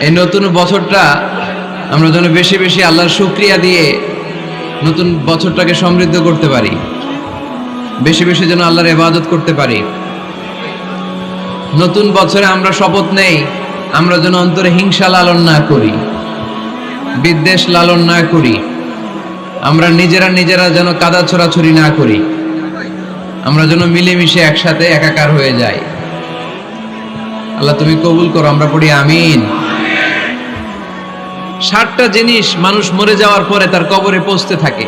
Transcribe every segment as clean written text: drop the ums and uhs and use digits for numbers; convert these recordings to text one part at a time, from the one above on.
এই নতুন বছরটা আমরা যেন বেশি বেশি আল্লাহর শুকরিয়া দিয়ে নতুন বছরটাকে সমৃদ্ধ করতে পারি, বেশি বেশি যেন আল্লাহর ইবাদত করতে পারি। নতুন বছরে আমরা শপথ নেই, আমরা যেন অন্তরে হিংসা লালন না করি, বিদ্বেষ লালন না করি, আমরা নিজেরা যেন কাদা ছোড়াছুরি না করি, আমরা যেন মিলেমিশে একসাথে একাকার হয়ে যাই। আল্লাহ তুমি কবুল করো, আমরা পড়ি আমিন। 60টা জিনিস মানুষ মরে যাওয়ার পরে তার কবরে পৌঁছতে থাকে।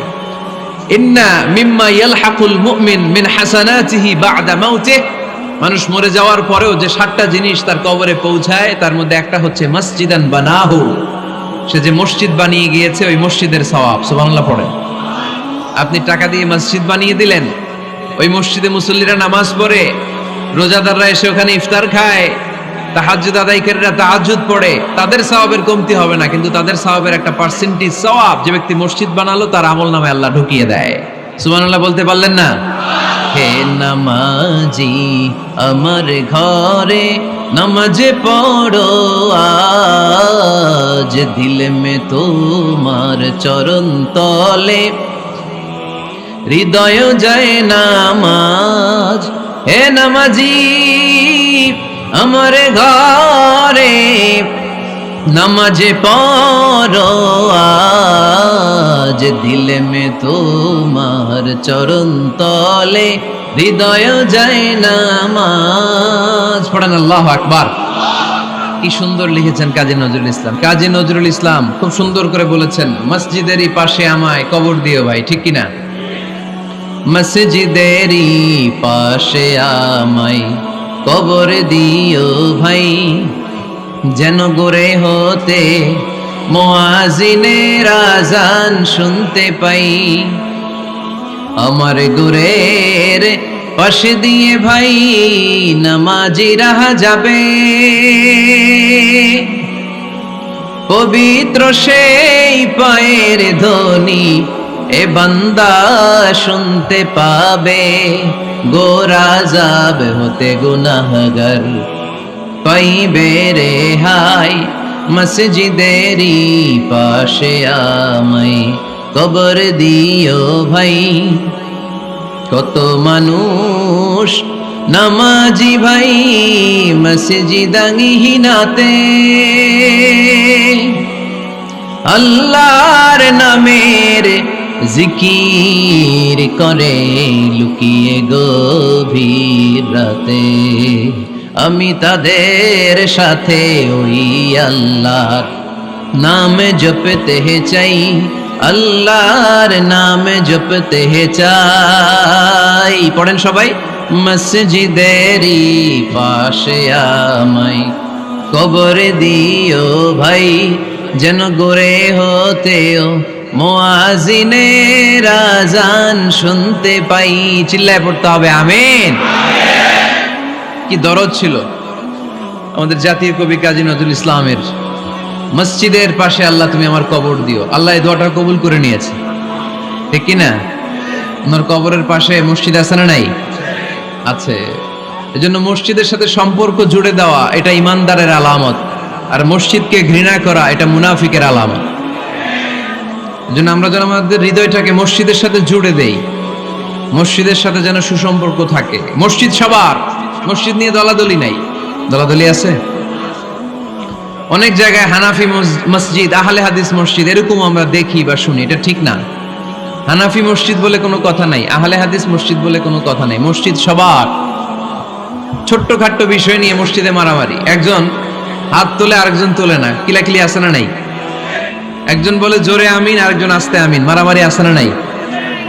ইন্না মিম্মা ইয়ালহাকুল মুমিন মিন হাসানাতিহি বা'দা মাউতিহি, মানুষ মরে যাওয়ার পরেও যে 60টা জিনিস তার কবরে পৌঁছায় তার মধ্যে একটা হচ্ছে মসজিদান বানাহু, সে যে মসজিদ বানিয়ে গিয়েছে ওই মসজিদের সওয়াব। সুবহানাল্লাহ পড়েন। আপনি টাকা দিয়ে মসজিদ বানিয়ে দিলেন, ওই মসজিদে মুসল্লিরা নামাজ পড়ে, রোজাদাররা এসে ওখানে ইফতার খায়, তাহাজ্জুদ আদায়কারীরা তাহাজ্জুদ পড়ে, তাদের সওয়াবের কমতি হবে না, কিন্তু তাদের সওয়াবের একটা পার্সেন্টেজ সওয়াব যে ব্যক্তি মসজিদ বানালো তার আমলনামায় আল্লাহ ঢুকিয়ে দেয়। সুবহানাল্লাহ বলতে পারলেন না? হে নামাজি আমার ঘরে নামাজ পড়ো আজ, দিল মে তোমার চরণ তলে হৃদয় যায় নামাজ। হে নামাজি আমার ঘরে নামাজ পড়ো আজ, দিল মে তোমার চরণ তলে হৃদয় যায় নামাজ। পড়েন আল্লাহু আকবার। কি সুন্দর লিখেছেন কাজী নজরুল ইসলাম। কাজী নজরুল ইসলাম খুব সুন্দর করে বলেছেন, মসজিদেরই পাশে আমায় কবর দিও ভাই, ঠিক কিনা? মসজিদেরই পাশে আমায় কবর দিও ভাই, যেন গোরে হতে মুয়াজ্জিনের আযান শুনতে পাই। আমার গোরের পাশে দিয়ে ভাই নামাজিরা যাবে, পবিত্র সেই পায়ের ধ্বনি এ বান্দা শুনতে পাবে। গোরা যাব হতে গুনাহগার পাইবে রেহাই, মসজিদেরই পাশে আমায় কবর দিও ভাই। কত মানুষ নামাজি ভাই মসজিদাঙ্গিহীনাতে, আল্লাহর নামের জিকির করে লুকিয়ে গভীর রাতে। আমি তাদের সাথে ওই আল্লাহর নাম জপতে চাই, আল্লাহর নাম জপতে চাই। পড়েন সবাই, মসজিদেরই পাশে আমায় কবর দিও ভাই, যেন গোরে হতেও মুয়াজ্জিনের আযান শুনতে পাই। চিল্লায় পড়তে হবে আমিন। কি দরদ ছিল আমাদের জাতীয় কবি কাজী নজরুল ইসলামের, মসজিদের পাশে আল্লাহ তুমি আমার কবর দিও। আল্লাহ এই দোয়াটা কবুল করে নিয়েছে, ঠিক কি না? ওনার কবরের পাশে মসজিদ আছে না নাই? আছে। এজন্য মসজিদের সাথে সম্পর্ক জুড়ে দেওয়া এটা ইমানদারের আলামত, আর মসজিদকে ঘৃণা করা এটা মুনাফিকের আলামত। এজন্য আমরা যেন আমাদের হৃদয়টাকে মসজিদের সাথে জুড়ে দেই, মসজিদের সাথে যেন সুসম্পর্ক থাকে। মসজিদ সবার, মসজিদ নিয়ে দলাদলি নাই। দলাদলি আছে অনেক জায়গায়, হানাফি মসজিদ, আহলে হাদিস মসজিদ এরকম আমরা দেখি বা শুনি, এটা ঠিক না। হানাফি মসজিদ বলে কোনো কথা নাই, আহলে হাদিস মসজিদ বলে কোনো কথা নাই। মসজিদ সবার। ছোট্টখাট্ট বিষয় নিয়ে মসজিদে মারামারি, একজন হাত তোলে আরেকজন তোলে না, কিলাকিলি আছে না নাই? একজন বলে জোরে আমিন, আরেকজন আস্তে আমিন, মারামারি আছে না নাই?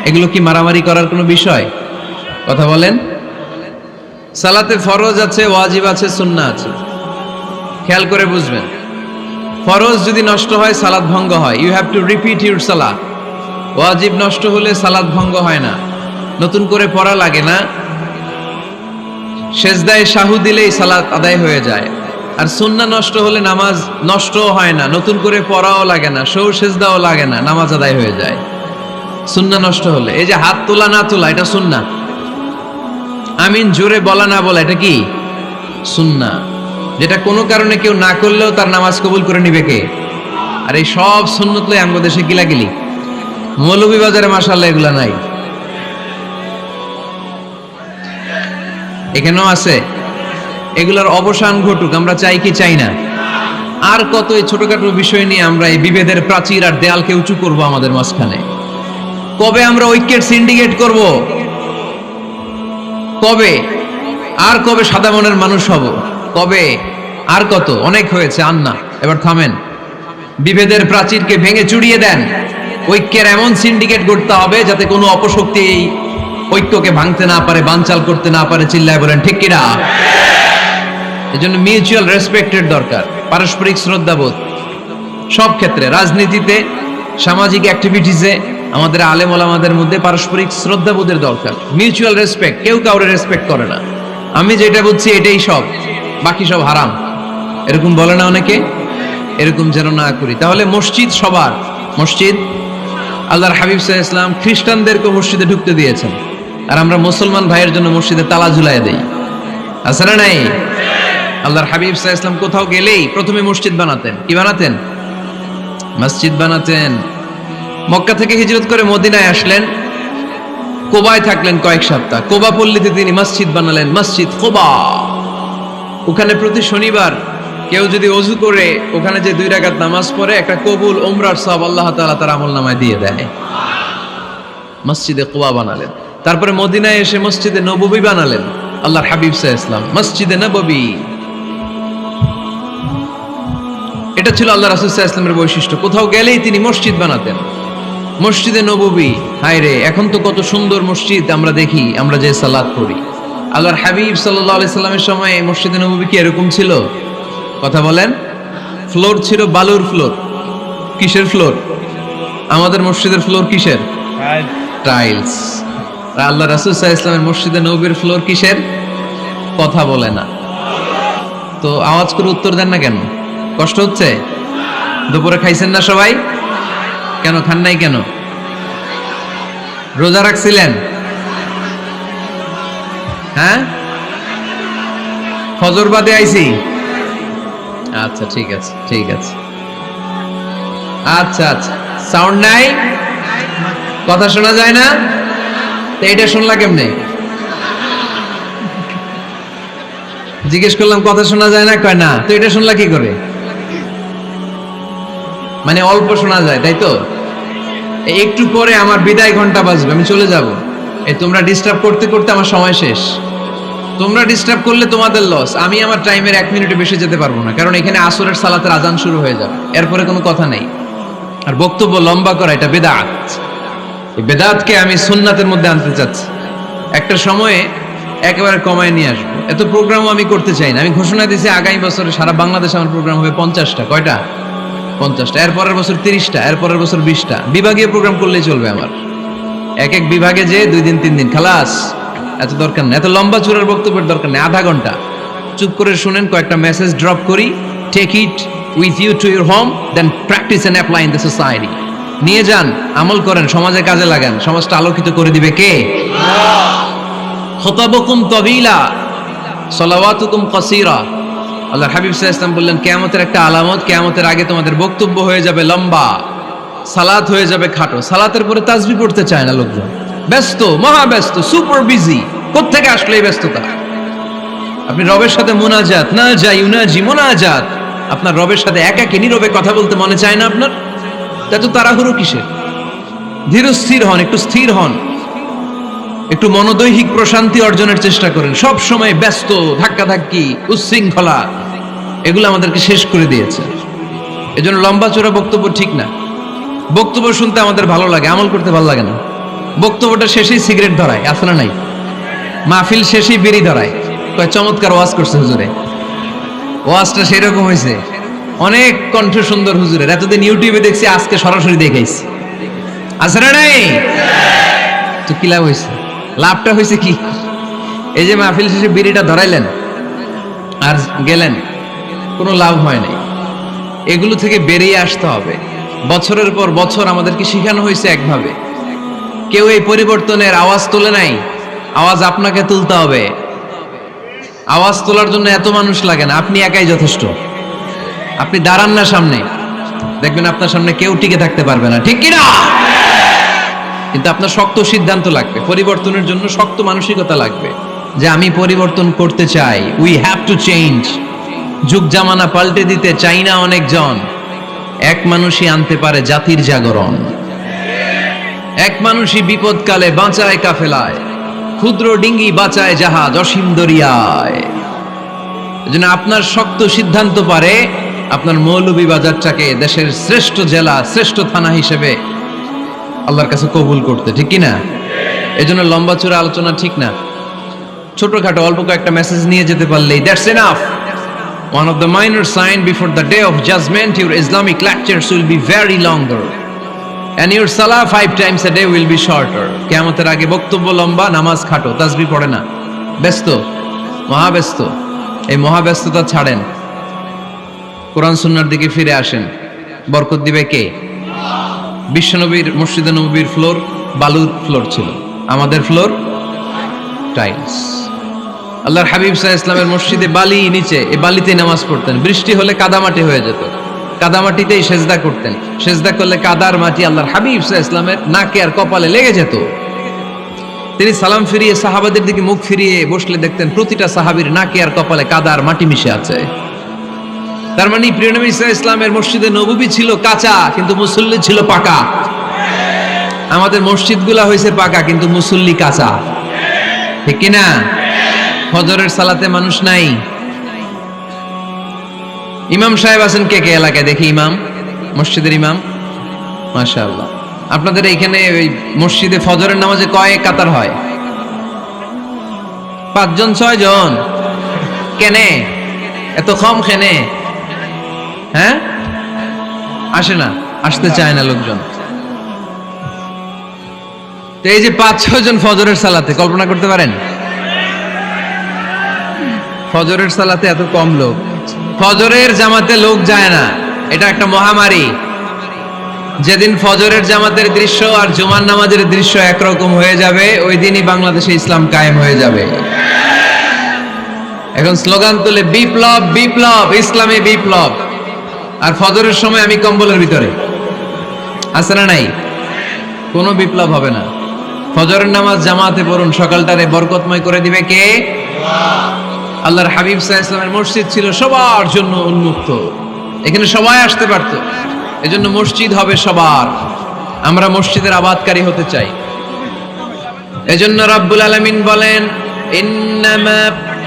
এগুলো কি মারামারি করার কোনো বিষয়? কথা বলেন। সালাতে ফরজ আছে, ওয়াজিব আছে, সুন্নাহ আছে। খেয়াল করে বুঝবেন, ফরজ যদি নষ্ট হয় সালাত ভঙ্গ হয়, you have to repeat your সালাত। ওয়াজিব নষ্ট হলে সালাত ভঙ্গ হয় না, নতুন করে পড়া লাগে না, সেজদায় সাহু দিলেই সালাত আদায় হয়ে যায়। আর সুন্নাহ নষ্ট হলে নামাজ নষ্টও হয় না, নতুন করে পড়াও লাগে না, সৌ সেজদাও লাগে না, নামাজ আদায় হয়ে যায় সুন্নাহ নষ্ট হলে। এই যে হাত তোলা না তোলা এটা সুন্নাহ, আমিন জোরে বলা না বলা এটা কি সুন্নাহ। যেটা কোনো কারণে কেউ না করলেও তার নামাজ কবুল করে নিবে কে? আর এই সব সুন্নত লই আমাদের দেশে গিলাগিলি। মৌলভীবাজারে মাশাআল্লাহ এগুলা নাই, এখানেও আছে। এগুলার অবসান ঘটুক, আমরা চাই কি চাই না? আর কত এই ছোটখাটো বিষয় নিয়ে আমরা এই বিভেদের প্রাচীর আর দেয়ালকে উঁচু করব আমাদের মাঝখানে? কবে আমরা ঐক্যের সিন্ডিকেট করব? কবে? আর কবে সাদা মনের মানুষ হব? কবে? আর কত? অনেক হয়েছে, আর না, এবার থামেন। বিভেদের প্রাচীরকে ভেঙে চুড়িয়ে দেন। ঐক্যের এমন সিন্ডিকেট করতে হবে যাতে কোনো অপশক্তি এই ঐক্যকে ভাঙতে না পারে, বানচাল করতে না পারে। চিল্লায় বলেন ঠিক কিনা? এজন্য মিউচুয়াল রেসপেক্টের দরকার, পারস্পরিক শ্রদ্ধাবোধ সব ক্ষেত্রে, রাজনীতিতে, সামাজিক অ্যাক্টিভিটিসে আমাদের আলেম ওলামাদের মধ্যে পারস্পরিক শ্রদ্ধাবোধের দরকার, মিউচুয়াল রেসপেক্ট। কেউ কাউরে রেসপেক্ট করে না, আমি যেটা বুঝছি এটাই সব, বাকি সব হারাম, এরকম বলে না অনেকে? এরকম যেন না করি। তাহলে মসজিদ সবার, মসজিদ আল্লাহর হাবিব সাল্লাল্লাহু আলাইহি ওয়াসাল্লাম খ্রিস্টানদেরকে মসজিদে ঢুকতে দিয়েছেন, আর আমরা মুসলমান ভাইয়ের জন্য মসজিদে তালা ঝুলাই দেই, আছে না নাই? আল্লাহর হাবিব সাল্লাল্লাহু আলাইহি ওয়াসাল্লাম কোথাও গেলেই প্রথমে মসজিদ বানাতেন। কি বানাতেন? মসজিদ বানাতেন। মক্কা থেকে হিজরত করে মদিনায় আসলেন, কোবায় থাকলেন কয়েক সপ্তাহ। কোবা পল্লীতে তিনি মসজিদ বানালেন, মসজিদ কোবা। ওখানে প্রতি শনিবার কেউ যদি ওযু করে ওখানে যে 2 রাকাত নামাজ পড়ে, একটা কবুল উমরার সওয়াব আল্লাহ তাআলা তার আমলনামায় দিয়ে দেয়। মসজিদে কোবা বানালেন। তারপরে মদিনায় এসে মসজিদে নববী বানালেন আল্লাহর হাবিব সাল্লাল্লাহু আলাইহি ওয়াসাল্লাম, মসজিদে নববী। এটা ছিল আল্লাহ রাসূল সাল্লাল্লাহু আলাইহি ওয়াসাল্লামের বৈশিষ্ট্য। কোথাও গেলেই তিনি মসজিদ বানাতেন, মসজিদে নববী। হায় রে, এখন তো কত সুন্দর মসজিদ আমরা দেখি, আমরা যে সালাত পড়ি। আল্লাহর হাবিব সাল্লাল্লাহু আলাইহি সাল্লামের সময় মসজিদে নববী কি এরকম ছিল? কথা বলেন। ফ্লোর ছিল বালুর ফ্লোর। কিসের ফ্লোর? আমাদের মসজিদের ফ্লোর কিসের? টাইলস। আর আল্লাহ রাসূল সাল্লাল্লাহু আলাইহি ওয়াসাল্লামের মসজিদে নববীর ফ্লোর কিসের? কথা বলে না তো। আওয়াজ করে উত্তর দেন না কেন? কষ্ট হচ্ছে? দুপুরে খাইছেন না সবাই? কেন খান নাই কেন? রোজা রাখছিলেন? হ্যাঁ, ফজর বাদে আইছি। আচ্ছা ঠিক আছে, ঠিক আছে। আচ্ছা আচ্ছা, সাউন্ড নাই, কথা শোনা যায় না? তো এটা শুনলা কেমনে? জিজ্ঞেস করলাম কথা শোনা যায় না, কয় না। তো এটা শুনলা কি করে? মানে অল্প শোনা যায়, তাই তো? একটু পরে আমার বিদায় ঘন্টা বাজবে, আমি চলে যাব। এই তোমরা ডিস্টার্ব করতে করতে আমার সময় শেষ। তোমরা ডিস্টার্ব করলে তোমাদের লস। আমি আমার টাইমের 1 মিনিটে বেশি যেতে পারবো না, কারণ এখানে আসরের সালাতের আজান শুরু হয়ে যাবে, এরপরে কোনো কথা নেই। আর বক্তব্য লম্বা করা এটা বেদাত। এই বেদাতকে আমি সুন্নাতের মধ্যে আনতে চাচ্ছি। একটা সময়ে একেবারে কমায় নিয়ে আসবো। এত প্রোগ্রামও আমি করতে চাই না। আমি ঘোষণা দিয়েছি আগামী বছরে সারা বাংলাদেশে আমার প্রোগ্রাম হবে 50টা। কয়টা? 50টা। এরপরের বছর 30টা, এরপরের বছর 20টা। বিভাগীয় প্রোগ্রাম করলেই চলবে আমার। এক এক বিভাগে যে 2 দিন 3 দিন খালাস। এত দরকার নেই, এত লম্বা চূড়ার বক্তব্যের দরকার নেই। আধা ঘন্টা চুপ করে শুনেন, কয়েকটা মেসেজ ড্রপ করি, take it with you to your home, then practice and apply in the society. নিয়ে যান, আমল করেন, সমাজে কাজে লাগান। সমাজটা আলোকিত করে দিবে কে? খুতাবুকুম তাবিলা সালাওয়াতুকুম কাসীরা। আল্লাহর হাবিব সাল্লাল্লাহু আলাইহি ওয়াসাল্লাম বললেন, কিয়ামতের একটা আলামত, কিয়ামতের আগে তোমাদের বক্তব্য হয়ে যাবে লম্বা, সালাত হয়ে যাবে খাটো। সালাতের পরে তাসবিহ পড়তে চায় না লোকজন, ব্যস্ত, মহা ব্যস্ত, সুপার বিজি। কোত্থেকে আসলে এই ব্যস্ততা? আপনি রবের সাথে মুনাজাত, না যাই উনাজি মুনাজাত, আপনার রবের সাথে একাকী নীরবে কথা বলতে মনে চায় না আপনার? এত তাড়াহুড়ো কিসের? ধীর স্থির হন, একটু স্থির হন, একটু মনোদৈহিক প্রশান্তি অর্জনের চেষ্টা করেন। সব সময় ব্যস্ত, ধাক্কাধাক্কি, উচ্ছৃঙ্খলা, এগুলো আমাদেরকে শেষ করে দিয়েছে। এজন্য লম্বা চোরা বক্তব্য ঠিক না। বক্তব্য শুনতে আমাদের ভালো লাগে, আমল করতে ভালো লাগে না। বক্তব্যটা শেষেই সিগারেট ধরায়, আছে না নাই? মাহফিল শেষেই বিড়ি ধরায়, কয় চমৎকার ওয়াজ করছে হুজুরে। ওয়াজটা সেরকম হয়েছে, অনেক কণ্ঠ সুন্দর হুজুরের। এতদিন ইউটিউবে দেখছি, আজকে সরাসরি দেখাইছি, আছে না নাই? তো কি লাভ হয়েছে? লাভটা হয়েছে কি? এই যে মাহফিল শেষে বিড়িটা ধরাইলেন আর গেলেন, কোনো লাভ হয় নাই। এগুলো থেকে বেরিয়ে আসতে হবে। বছরের পর বছর আমাদেরকে শেখানো হয়েছে একভাবে, কেউ এই পরিবর্তনের আওয়াজ তোলে নাই। আওয়াজ আপনাকে তুলতে হবে। আওয়াজ তোলার জন্য এত মানুষ লাগে না, আপনি একাই যথেষ্ট। আপনি দাঁড়ান না সামনে, দেখবেন আপনার সামনে কেউ টিকে থাকতে পারবে না, ঠিক কিনা? কিন্তু আপনার শক্ত সিদ্ধান্ত লাগবে, পরিবর্তনের জন্য শক্ত মানসিকতা লাগবে যে আমি পরিবর্তন করতে চাই। We have to change. যুগ জামানা পাল্টে দিতে চাই না অনেকজন, এক মানুষই আনতে পারে জাতির জাগরণ। এক মানুষই বিপদকালে বাঁচায় কাফেলায়, ক্ষুদ্র ডিঙ্গি বাঁচায় জাহাজ অসীম দরিয়ায়। এজন্য আপনার শক্ত সিদ্ধান্ত পারে আপনার মৌলভীবাজারটাকে দেশের শ্রেষ্ঠ জেলা, শ্রেষ্ঠ থানা হিসেবে আল্লাহর কাছে কবুল করতে, ঠিক কিনা? এজন্য লম্বা চূড়া আলোচনা ঠিক না, ছোটখাটো অল্প কয়েকটা মেসেজ নিয়ে যেতে পারলেই that's enough. One of the minor sign before the day of judgment, your Islamic lectures will be very longer and your salah 5 times a day will be shorter. কিয়ামতের আগে বক্তব্য লম্বা, নামাজ খাটো, তাসবিহ পড়ে না, ব্যস্ত, মহাব্যস্ত। এই মহাব্যস্ততা ছাড়েন, কোরআন সুন্নাহর দিকে ফিরে আসেন। বরকত দিবে কে? বিশ্বনবীর মসজিদে নববীর ফ্লোর বালুর ফ্লোর ছিল, আমাদের ফ্লোর টাইলস। আল্লাহর হাবিব সাল্লাল্লাহু আলাইহি ওয়াসাল্লামের মসজিদে বালি নিচে, এই বালিতে নামাজ পড়তেন। বৃষ্টি হলে কাদামাটি হয়ে যেত, কাদামাটিতেই সেজদা করতেন। সেজদা করলে কাদার মাটি আল্লাহর হাবিব সাল্লাল্লাহু আলাইহি ওয়াসাল্লামের নাকে আর কপালে লেগে যেত। তিনি সালাম ফিরিয়ে সাহাবাদের দিকে মুখ ফিরিয়ে বসলে দেখতেন প্রতিটা সাহাবীর নাকে আর কপালে কাদার মাটি মিশে আছে। তার মানে প্রিয় নবী সাল্লাল্লাহু আলাইহি ওয়াসাল্লামের মসজিদে নববী ছিল কাঁচা, কিন্তু মুসল্লি ছিল পাকা। আমাদের মসজিদগুলা হয়েছে পাকা, কিন্তু মুসল্লি কাঁচা, ঠিক কিনা? ফজরের সালাতে মানুষ নাই। ইমাম সাহেব আছেন কে কে এলাকায়? দেখি ইমাম, মসজিদের ইমাম, মাশাআল্লাহ। আপনাদের এইখানে ওই মসজিদে ফজরের নামাজে কয় কাতার হয়? 5 জন 6 জন? কেনে এত কম? কেনে? হ্যাঁ, আসে না, আসতে চায় না লোকজন। তো এই যে 5-6 জন ফজরের সালাতে, কল্পনা করতে পারেন ফজরের সালাতে এত কম লোক? ফজরের জামাতে লোক যায় না, এটা একটা মহামারী। যেদিন ফজরের জামাতের দৃশ্য আর জুমার নামাজের দৃশ্য একরকম হয়ে যাবে, ওই দিনই বাংলাদেশে ইসলাম কায়েম হয়ে যাবে। এখন স্লোগান তুলে বিপ্লব বিপ্লব, ইসলামে বিপ্লব। আর ফজরের সময় আমি কম্বলের ভিতরে, আছে না নাই? কোনো বিপ্লব হবে না। ফজরের নামাজ জামাতে পড়ুন, সকালটারে বরকতময় করে দিবে কে? আল্লাহর হাবিব সাল্লাল্লাহু আলাইহি ওয়াসাল্লামের মসজিদ ছিল সবার জন্য উন্মুক্ত, এখানে সবাই আসতে পারত। এজন্য মসজিদ হবে সবার। আমরা মসজিদের আবাদকারী হতে চাই। এজন্য রাব্বুল আলামিন বলেন, ইন্নামা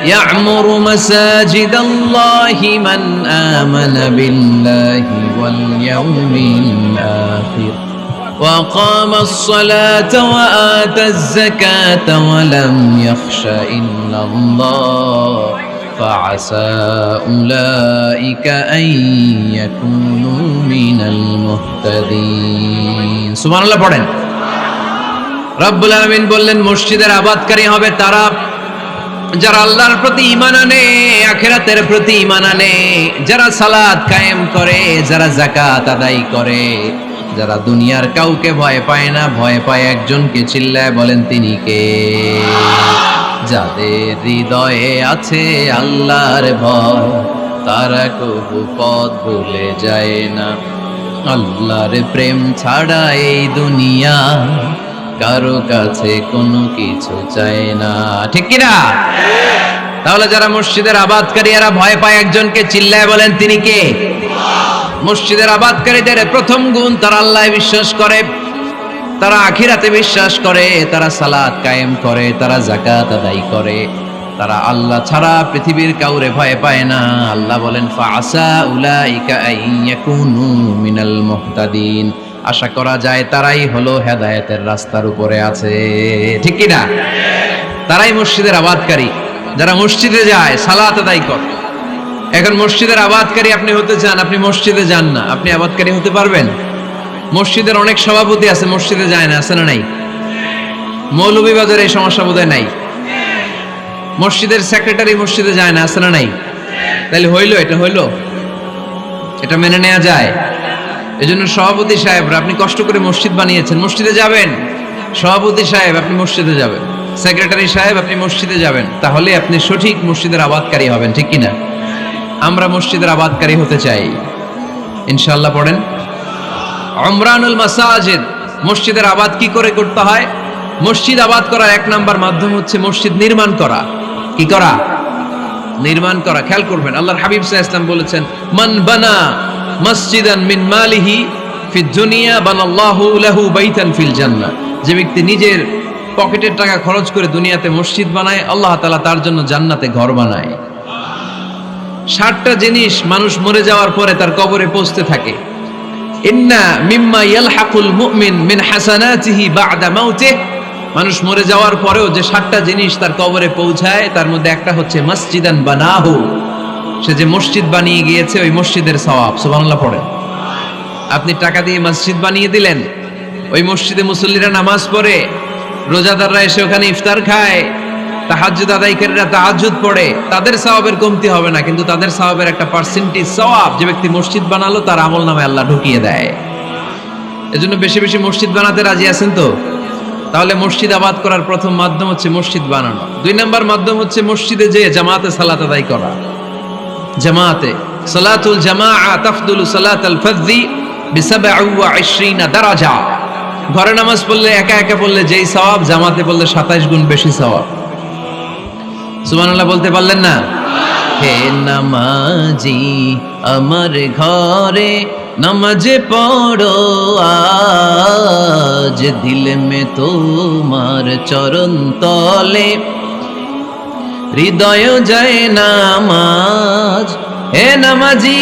ইয়া'মুরু মাসাজিদাল্লাহি মান আমানা বিল্লাহি ওয়াল ইয়াউমিল আখির وأقام الصلاة وآتى الزكاة ولم يخش إلا الله فعسى أولئك أن يكونوا من المهتدين سبحان الله পড়েন। রব্বুল আলামিন বললেন মসজিদের আবাদকারী হবে তারা যারা আল্লাহর প্রতি ঈমান আনে, আখিরাতের প্রতি ঈমান আনে, যারা সালাত কায়েম করে, যারা যাকাত আদায় করে, যারা দুনিয়ার কাউকে ভয় পায় না, ভয় পায় একজনকে। চিল্লায় বলেন তিনি কে? যাদের হৃদয়ে আছে আল্লাহর ভয়, তারা কবু পথ ভুলে যায় না। আল্লাহর প্রেম ছাড়া এই দুনিয়া কারো কাছে কোনো কিছু চায় না, ঠিক কিনা? তাহলে যারা মসজিদের আবাদকারী এরা ভয় পায় একজনকে, চিল্লায় বলেন তিনি কে? মসজিদের আবাদকারীদের প্রথম গুণ, তারা আল্লাহয় বিশ্বাস করে, তারা আখিরাতে বিশ্বাস করে, তারা সালাত কায়েম করে, তারা যাকাত আদায় করে, তারা আল্লাহ ছাড়া পৃথিবীর কাউরে ভয় পায় না। আল্লাহ বলেন ফাআসা উলাইকা আইয়াকুনু মিনাল মুহতাদিন, আশা করা যায় তারাই হলো হেদায়েতের রাস্তার উপরে আছে, ঠিক কি না? তারাই মসজিদের আবাদকারী, যারা মসজিদে যায়, সালাত আদায় করে। এখন মসজিদের আবাদকারী আপনি হতে চান, আপনি মসজিদে যান না, আপনি আবাদকারী হতে পারবেন? মসজিদের অনেক সভাপতি আছে, মসজিদে যায় না, আছে না নাই? মৌলভীবাজারে এই সমস্যা বোধহয় নাই। মসজিদের সেক্রেটারি মসজিদে যায় না, আছে না নাই? তাহলে হইলো, এটা হইলো, এটা মেনে নেওয়া যায়? এজন্য সভাপতি সাহেবরা, আপনি কষ্ট করে মসজিদ বানিয়েছেন, মসজিদে যাবেন। সভাপতি সাহেব আপনি মসজিদে যাবেন, সেক্রেটারি সাহেব আপনি মসজিদে যাবেন, তাহলে আপনি সঠিক মসজিদের আবাদকারী হবেন, ঠিক কিনা? আমরা মসজিদের আবাদকারী হতে চাই, ইনশাআল্লাহ পড়েন। উমরানুল মাসাজিদ, মসজিদের আবাদ কি করে করতে হয়? মসজিদ আবাদ করার এক নাম্বার মাধ্যম হচ্ছে মসজিদ নির্মাণ করা। কি করা? নির্মাণ করা। খেয়াল করবেন, আল্লাহর হাবিব সাল্লাল্লাহু আলাইহি ওয়াসাল্লাম বলেছেন, মান বানা মসজিদান মিন মালিহি ফিদ দুনিয়া বানাল্লাহু লাহু বাইতান ফিল জান্নাহ। যে ব্যক্তি নিজের পকেটের টাকা খরচ করে দুনিয়াতে মসজিদ বানায়, আল্লাহ তাআলা তার জন্য জান্নাতে ঘর বানায়। 60টা জিনিস মানুষ মরে যাওয়ার পরে তার কবরে পৌঁছতে থাকে। ইন্না মিম্মা ইয়ালহাকুল মুমিন মিন হাসানাতিহি বা'দা মাউতিহি, মানুষ মরে যাওয়ার পরেও যে 60টা জিনিস তার কবরে পৌঁছায়, তার মধ্যে একটা হচ্ছে মসজিদান বানাহু, সে যে মসজিদ বানিয়ে গিয়েছে ওই মসজিদের সওয়াব। সুবহানাল্লাহ পড়ে। আপনি টাকা দিয়ে মসজিদ বানিয়ে দিলেন, ওই মসজিদে মুসল্লিরা নামাজ পড়ে, রোজাদাররা এসে ওখানে ইফতার খায়, তাহাজ্জুদ আদায়কারীরা তাহাজ্জুদ পড়ে, তাদের সওয়াবের কমতি হবে না, কিন্তু তাদের সওয়াবের একটা পার্সেন্টেজ সওয়াব যে ব্যক্তি মসজিদ বানালো তার আমলনামায় আল্লাহ ঢুকিয়ে দেয়। এজন্য বেশি বেশি মসজিদ বানাতে রাজি আছেন তো? তাহলে মসজিদ আবাদ করার প্রথম মাধ্যম হচ্ছে মসজিদ বানানো। 2 নাম্বার মাধ্যম হচ্ছে মসজিদে যে জামাতে সালাত আদায় করা। জামাতে সালাতুল জামাআ তাফদুলু সালাতাল ফাযযি বি27 দারাজা। ঘরে নামাজ পড়লে একা একা পড়লে যেই সওয়াব, জামাতে পড়লে 27 গুণ বেশি সওয়াব। সুবহানাল্লাহ বলতে পারলেন না? হে নামাজি আমার ঘরে নামাজ পড়ো আজ, দিল মে তোমার চরণ তলে হৃদয় যায় নামাজ। হে নামাজি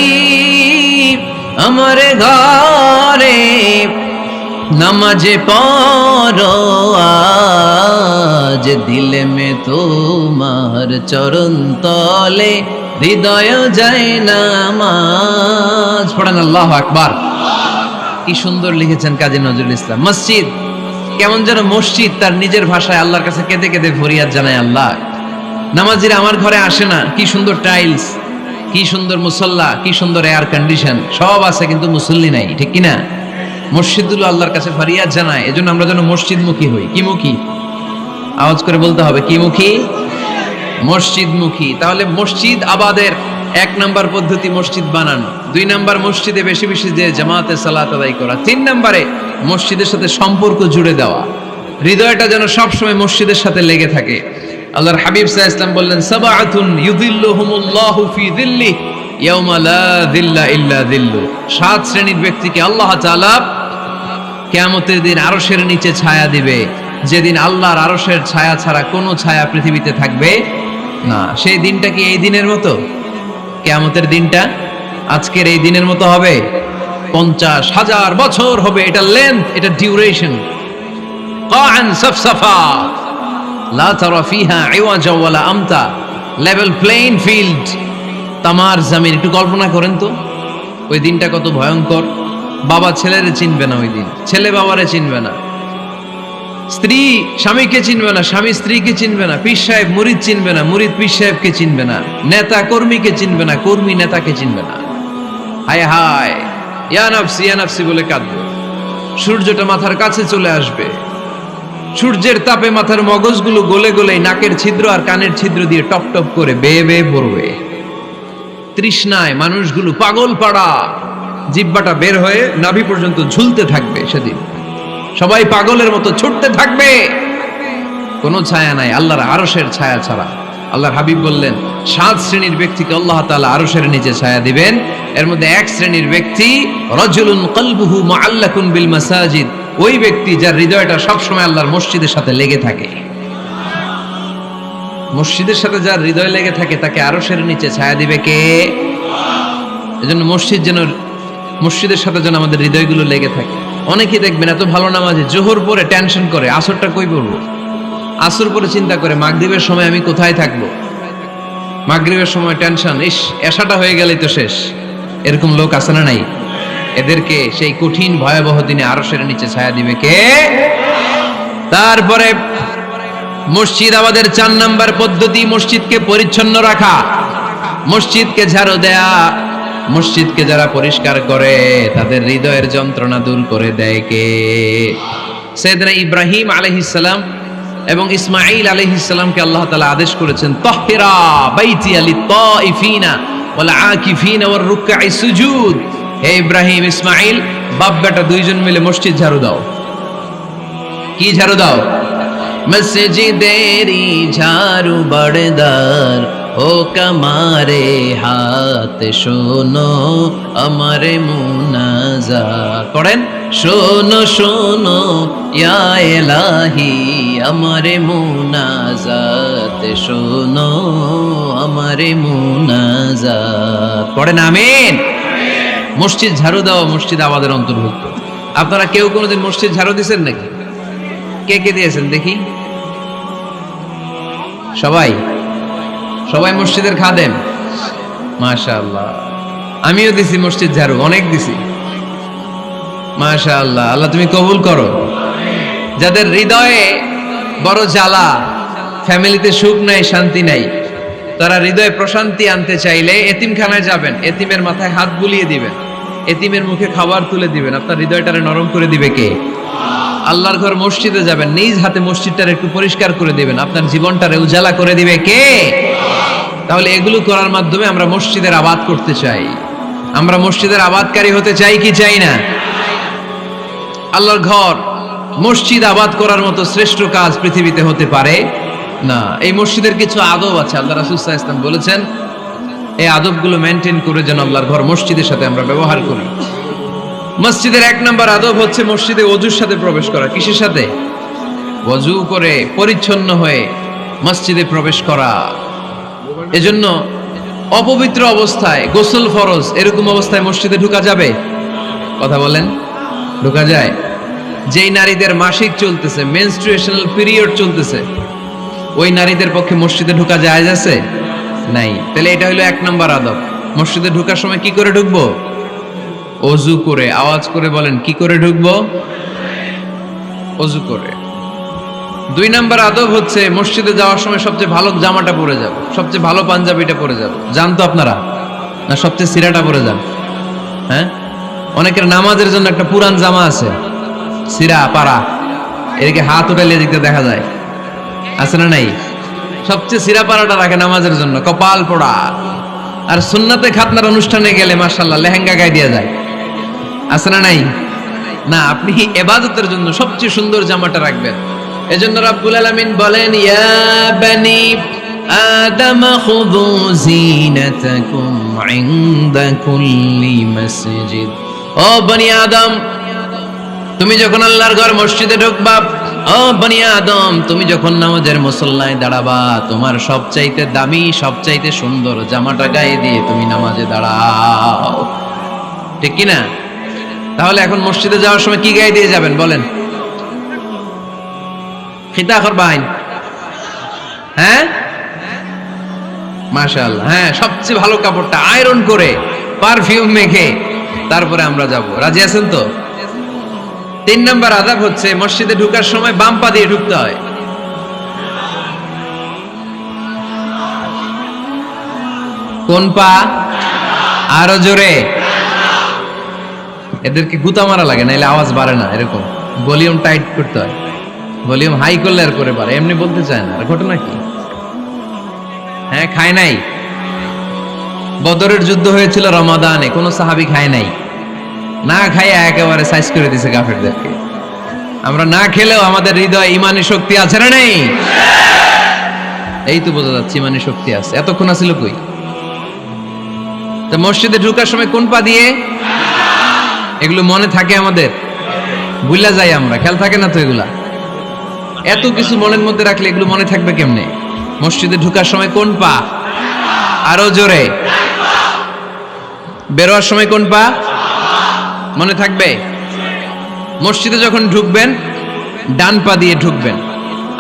আমার ঘরে নামাজ পড়ো আজ, দিল মে তোমার চরণ তলে হৃদয় যায় নামাজ। পড়েন আল্লাহু আকবার। কি সুন্দর লিখেছেন কাজী নজরুল ইসলাম। মসজিদ কেমন যেন মসজিদ তার নিজের ভাষায় আল্লাহর কাছে কেঁদে কেঁদে ফরিয়াদ জানায়, আল্লাহ নামাজিরা আমার ঘরে আসে না, কি সুন্দর টাইলস, কি সুন্দর মুসল্লা, কি সুন্দর এয়ার কন্ডিশন, সব আছে কিন্তু মুসল্লি নাই, ঠিক কিনা? মসজিদগুলো আল্লাহর কাছে ফরিয়াদ জানায়। এজন্য আমরা যেন মসজিদমুখী হই। কি মুখী? আওয়াজ করে বলতে হবে, কি মুখী? মসজিদমুখী। তাহলে মসজিদ আবাদের 1 নাম্বার পদ্ধতি মসজিদ বানানো। 2 নাম্বার মসজিদে বেশি বেশি যে জামাতে সালাত আদায় করা। 3 নাম্বারে মসজিদের সাথে সম্পর্ক জুড়ে দেওয়া, হৃদয়টা যেন সবসময় মসজিদের সাথে লেগে থাকে। আল্লাহর হাবিব সাল্লাল্লাহু আলাইহি ওয়াসাল্লাম বললেন, সাবআতুন ইউযিল্লুহুমুল্লাহু ফি যিল্লিহি ইয়াওমা লা যিল্লা ইল্লা যিল্লু। 7 শ্রেণীর ব্যক্তিকে আল্লাহ তাআলা কিয়ামতের দিন আরশের নিচে ছায়া দিবে, যেদিন আল্লাহর আরশের ছায়া ছাড়া কোনো ছায়া পৃথিবীতে থাকবে না। সেই দিনটা কি এই দিনের মতো? কিয়ামতের দিনটা আজকের এই দিনের মতো হবে? 50,000 বছর হবে। এটা লেন্থ, এটা ডিউরেশন। কাআন সাফসাফা লা তারা ফিহা ইওয়াজা ওয়ালা আমতা, লেভেল প্লেইং ফিল্ড, তামার জমিন। একটু কল্পনা করেন তো ওই দিনটা কত ভয়ঙ্কর। বাবা ছেলেরে চিনবে না ওই দিন, ছেলে বাবারে চিনবে না, স্ত্রী স্বামীকে চিনবে না, স্বামী স্ত্রীকে চিনবে না, পীর সাহেব মুরিদ চিনবে না, মুরিদ পীর সাহেবকে চিনবে না, নেতা কর্মীকে চিনবে না, কর্মী নেতাকে চিনবে না। হায় হায়, ইয়া নাফসি ইয়া নাফসি বলে কাঁদবে। সূর্যটা মাথার কাছে চলে আসবে, সূর্যের তাপে মাথার মগজগুলো গলে গলে নাকের ছিদ্র আর কানের ছিদ্র দিয়ে টপ টপ করে বেয়ে বেয়ে পড়বে। তৃষ্ণায় মানুষগুলো পাগল পাড়া, জিহ্বাটা বের হয়ে নাভি পর্যন্ত ঝুলতে থাকবে। সেদিন সবাই পাগলের মতো ছুটতে থাকবে, কোনো ছায়া নাই আল্লাহর আরশের ছায়া ছাড়া। আল্লাহর হাবিব বললেন, 7 শ্রেণীর ব্যক্তিকে আল্লাহ তাআলা আরশের নিচে ছায়া দিবেন। এর মধ্যে 1 শ্রেণীর ব্যক্তি রাজুলুন কলবুহু মুআল্লাকুন বিল মাসাজিদ, ওই ব্যক্তি যার হৃদয়টা সবসময় আল্লাহর মসজিদের সাথে লেগে থাকে। মসজিদের সাথে যার হৃদয় লেগে থাকে তাকে আরশের নিচে ছায়া দিবে কে? এজন্য মসজিদের সাথে যেন আমাদের হৃদয়গুলো লেগে থাকে। অনেকেই দেখবেন এত ভালো নামাজে, জোহর পরে টেনশন করে আসরটা কই পড়বো, আসর পরে চিন্তা করে মাগরিবের সময় আমি কোথায় থাকবো, মাগরিবের সময় টেনশন, ইস এশাটা হয়ে গেলেই তো শেষ। এরকম লোক আছে না নাই? এদেরকে সেই কঠিন ভয়াবহ দিনে আরশের নিচে ছায়া দিবে কে? তারপরে মসজিদ আমাদের 4 নাম্বার পদ্ধতি মসজিদকে পরিচ্ছন্ন রাখা, মসজিদকে ঝাড়ু দেয়া। মসজিদকে যারা পরিষ্কার করে তাদের হৃদয়ের যন্ত্রণা দূর করে দেয় কে? সাইয়েদনা ইব্রাহিম আলাইহিস সালাম এবং ইসমাঈল আলাইহিস সালামকে আল্লাহ তাআলা আদেশ করেছেন তাহহিরা বাইতিয়া লিত্তাইফিনা ওয়াল আকিফিনা ওয়ার রুকআই সুজুদ। হে ইব্রাহিম, ইসমাঈল, বাপ বেটা দুইজন মিলে মসজিদ ঝাড়ু দাও। কি ঝাড়ু দাও? মসজিদেরি ঝাড়ু বড়দার ও কমারে হাত শোনো আমারে মুনাজাত পড়েন। শোনো শোনো ইয়া ইলাহি আমারে মুনাজাত, শোনো আমারে মুনাজাত পড়েন। আমিন। মসজিদ ঝাড়ু দেওয়া মসজিদ আমাদের অন্তর্ভুক্ত। আপনারা কেউ কোনোদিন মসজিদ ঝাড়ু দিয়েছেন নাকি? কে কে দিয়েছেন দেখি? সবাই সবাই মসজিদের খাদেম, মাশাআল্লাহ। আমিও দিছি মসজিদ ঝাড়ু, অনেক দিছি, মাশাআল্লাহ। আল্লাহ তুমি কবুল করো। যাদের হৃদয়ে বড় জ্বালা, ফ্যামিলিতে সুখ নাই, শান্তি নাই, তারা হৃদয়ে প্রশান্তি আনতে চাইলে এতিমখানায় যাবেন, এতিমের মাথায় হাত বুলিয়ে দিবেন, এতিমের মুখে খাবার তুলে দিবেন। আপনার হৃদয়টারে নরম করে দিবে কে? আল্লাহর ঘর মসজিদে যাবেন, নিজ হাতে মসজিদটারে একটু পরিষ্কার করে দিবেন, আপনার জীবনটারে উজালা করে দিবে কে? তাহলে এগুলো করার মাধ্যমে আমরা মসজিদের আবাদ করতে চাই। আমরা মসজিদের আবাদকারী হতে চাই কি চাই না? আল্লাহর ঘর মসজিদ আবাদ করার মতো শ্রেষ্ঠ কাজ পৃথিবীতে হতে পারে না। এই মসজিদের কিছু আদব আছে, আল্লাহ রাসূল সাল্লাল্লাহু আলাইহি ওয়াসাল্লাম বলেছেন এই আদবগুলো মেনটেন করে যেন আল্লাহর ঘর মসজিদের সাথে আমরা ব্যবহার করি। মসজিদের 1 নম্বর আদব হচ্ছে মসজিদে ওযুর সাথে প্রবেশ করা। কিসের সাথে? ওযু করে পরিচ্ছন্ন হয়ে মসজিদে প্রবেশ করা। এজন্য অপবিত্র অবস্থায় গোসল ফরজ, এরকম অবস্থায় মসজিদে ঢোকা যাবে? কথা বলেন, ঢোকা যায়? যেই নারীদের মাসিক চলতেছে, মেনস্ট্রুয়েশনাল পিরিয়ড চলতেছে, ওই নারীদের পক্ষে মসজিদে ঢোকা জায়েজ আছে? নাই। তাহলে এটা হলো 1 নম্বর আদব। মসজিদে ঢোকার সময় কি করে ঢুকবো? ওযু করে। আওয়াজ করে বলেন, কি করে ঢুকবো? ওযু করে। 2 নম্বর আদব হচ্ছে মসজিদে যাওয়ার সময় সবচেয়ে ভালো জামাটা পরে যাব, সবচেয়ে ভালো পাঞ্জাবিটা পরে যাব। জান তো আপনারা? না সবচেয়ে সিরাটা পরে যান? হ্যাঁ, অনেকের নামাজের জন্য একটা পুরান জামা আছে, সিরা পাড়া, এদিকে হাত উঠাইলে এদিকে দেখা যায়, আছে না নাই? সবচেয়ে সিরা পাড়াটা রাখে নামাজের জন্য, কপাল পোড়া। আর সুন্নাতে খাতনার অনুষ্ঠানে গেলে মাশাআল্লাহ লেহেঙ্গা গায়ে দিয়ে যায়, আছে না নাই? না, আপনি ইবাদতের জন্য সবচেয়ে সুন্দর জামাটা রাখবেন। এজন্য রাব্বুল আলামিন বলেন, ইয়া বানি আদম খুযু জিনাতাকুম ইনদা কুল্লি মসজিদ। ও বনি আদম, তুমি যখন আল্লাহর ঘর মসজিদে ঢুকবা, ও বনি আদম, তুমি যখন নামাজের মুসল্লায় দাঁড়াবা, তোমার সবচাইতে দামি, সবচাইতে সুন্দর জামাটা গায়ে দিয়ে তুমি নামাজে দাঁড়াও। ঠিক কি না? তাহলে এখন মসজিদে যাওয়ার সময় কি গায়ে দিয়ে যাবেন বলেন? খিতা করবাইন? হ্যাঁ, মাশাআল্লাহ। হ্যাঁ, সবচেয়ে ভালো কাপড়টা আয়রন করে পারফিউম মেখে তারপরে আমরা যাব। রাজি আছেন তো? 3 নম্বর আদব হচ্ছে মসজিদে ঢোকার সময় বাম পা দিয়ে ঢুকতে হয়। কোন পা? আরো জোরে। এদেরকে গুতা মারা লাগে, নাইলে আওয়াজ বাড়ে না। এরকম ভলিউম টাইট করতে হয়, ভলিউম হাই করলে আর করে পারে, এমনি বলতে চায় না। আর ঘটনা কি? হ্যাঁ, খায় নাই। বদরের যুদ্ধ হয়েছিল রমাদানে, কোন সাহাবী খায় নাই, না খাইয়া একেবারে সাইজ করে দিছে কাফেরদেরকে। আমরা না খেলেও আমাদের হৃদয়ে ইমানি শক্তি আছে না নেই? এই তো বোঝা যাচ্ছে ইমানি শক্তি আছে। এতক্ষণ আছিল কই? তো মসজিদে ঢোকার সময় কোন পা দিয়ে? এগুলো মনে থাকে আমাদের? ভুলা যাই আমরা, খেয়াল থাকে না তো এগুলা। এত কিছু মনের মধ্যে রাখলে এগুলো মনে থাকবে কেমনে? মসজিদে ঢোকার সময় কোন পা? আরো জোরে। বেরোয়ার সময় কোন পা? মনে থাকবে? মসজিদে যখন ঢুকবেন ডান পা দিয়ে ঢুকবেন,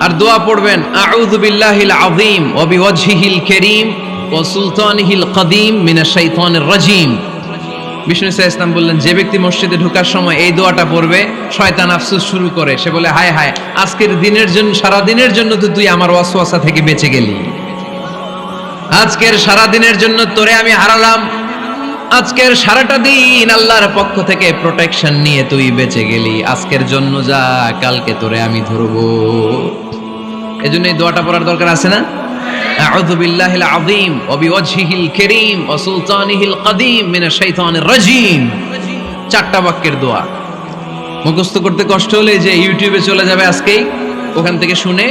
আর দোয়া পড়বেন, আউযু বিল্লাহিল আযীম ওয়া বিওয়াজহিল কারীম ওয়া সুলতানিহিল কদীম মিনাশ শাইতানির রাজীম। বিষ্ণু সাল্লাল্লাহু আলাইহি ওয়াসাল্লাম বললেন, যে ব্যক্তি মসজিদে ঢোকার সময় এই দোয়াটা পড়বে, শয়তান আফসোস শুরু করে। সে বলে, হায় হায়, আজকের দিনের জন্য, সারা দিনের জন্য তো তুই আমার ওয়াসওয়াসা থেকে বেঁচে গেলি। আজকের সারা দিনের জন্য তোরে আমি হারালাম, আজকের সারাটা দিন আল্লাহর পক্ষ থেকে প্রোটেকশন নিয়ে তুই বেঁচে গেলি। আজকের জন্য যা, কালকে তোরে আমি ধরবো। এজন্য এই দোয়াটা পড়ার দরকার আছে না? আউযু বিল্লাহিল আযীম ওয়া বিওয়াজহিল কারীম ওয়া সুলতানিহিল কাদীম মিনাশ শাইতানির রাজীম। 4টা বাক্যের দোয়া। মুখস্থ করতে কষ্ট হলে যে ইউটিউবে চলে যাবে আজকেই, ওখান থেকে শুনে